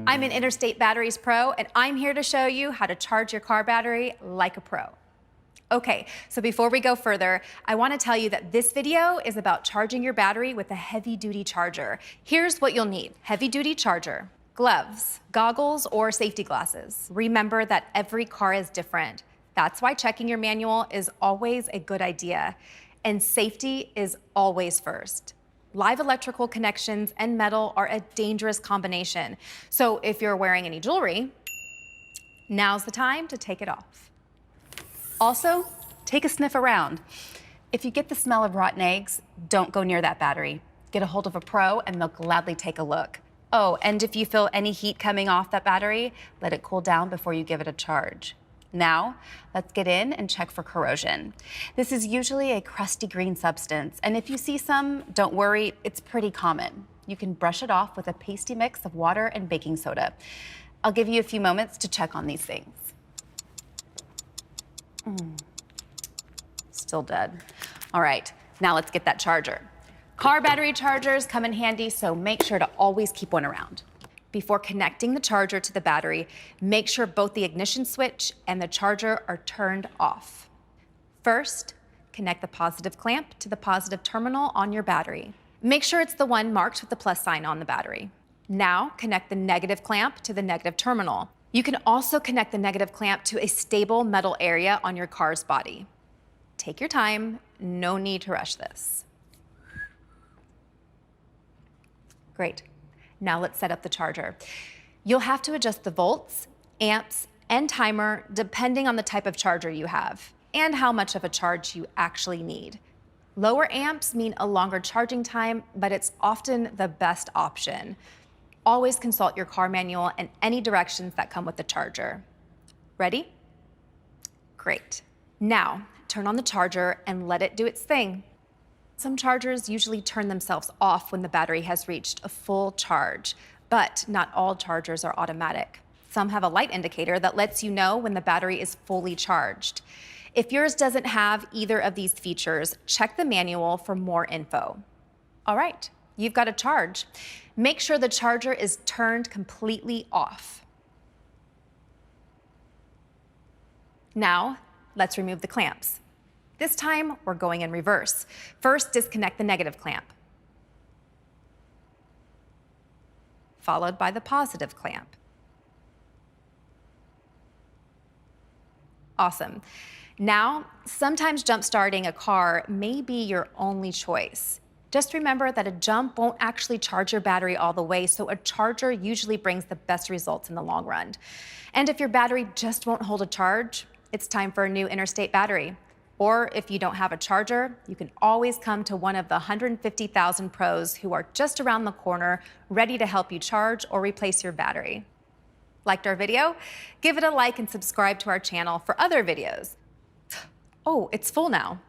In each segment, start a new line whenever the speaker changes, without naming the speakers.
I'm an Interstate Batteries pro, and I'm here to show you how to charge your car battery like a pro. Okay, so before we go further, I want to tell you that this video is about charging your battery with a heavy-duty charger. Here's what you'll need: heavy-duty charger, gloves, goggles, or safety glasses. Remember that every car is different. That's why checking your manual is always a good idea, and safety is always first. Live electrical connections and metal are a dangerous combination. So if you're wearing any jewelry, now's the time to take it off.
Also, take a sniff around. If you get the smell of rotten eggs, don't go near that battery. Get a hold of a pro and they'll gladly take a look. Oh, and if you feel any heat coming off that battery, let it cool down before you give it a charge. Now, let's get in and check for corrosion. This is usually a crusty green substance, and if you see some, don't worry, it's pretty common. You can brush it off with a pasty mix of water and baking soda. I'll give you a few moments to check on these things. Still dead. All right, now let's get that charger. Car battery chargers come in handy, so make sure to always keep one around. Before connecting the charger to the battery, make sure both the ignition switch and the charger are turned off. First, connect the positive clamp to the positive terminal on your battery. Make sure it's the one marked with the plus sign on the battery. Now, connect the negative clamp to the negative terminal. You can also connect the negative clamp to a stable metal area on your car's body. Take your time, no need to rush this. Great. Now let's set up the charger. You'll have to adjust the volts, amps, and timer depending on the type of charger you have and how much of a charge you actually need. Lower amps mean a longer charging time, but it's often the best option. Always consult your car manual and any directions that come with the charger. Ready? Great. Now, turn on the charger and let it do its thing. Some chargers usually turn themselves off when the battery has reached a full charge, but not all chargers are automatic. Some have a light indicator that lets you know when the battery is fully charged. If yours doesn't have either of these features, check the manual for more info. All right, you've got a charge. Make sure the charger is turned completely off. Now, let's remove the clamps. This time, we're going in reverse. First, disconnect the negative clamp, followed by the positive clamp. Awesome. Now, sometimes jump starting a car may be your only choice. Just remember that a jump won't actually charge your battery all the way, so a charger usually brings the best results in the long run. And if your battery just won't hold a charge, it's time for a new Interstate battery. Or if you don't have a charger, you can always come to one of the 150,000 pros who are just around the corner, ready to help you charge or replace your battery. Liked our video? Give it a like and subscribe to our channel for other videos. Oh, it's full now.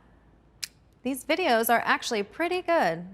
These videos are actually pretty good.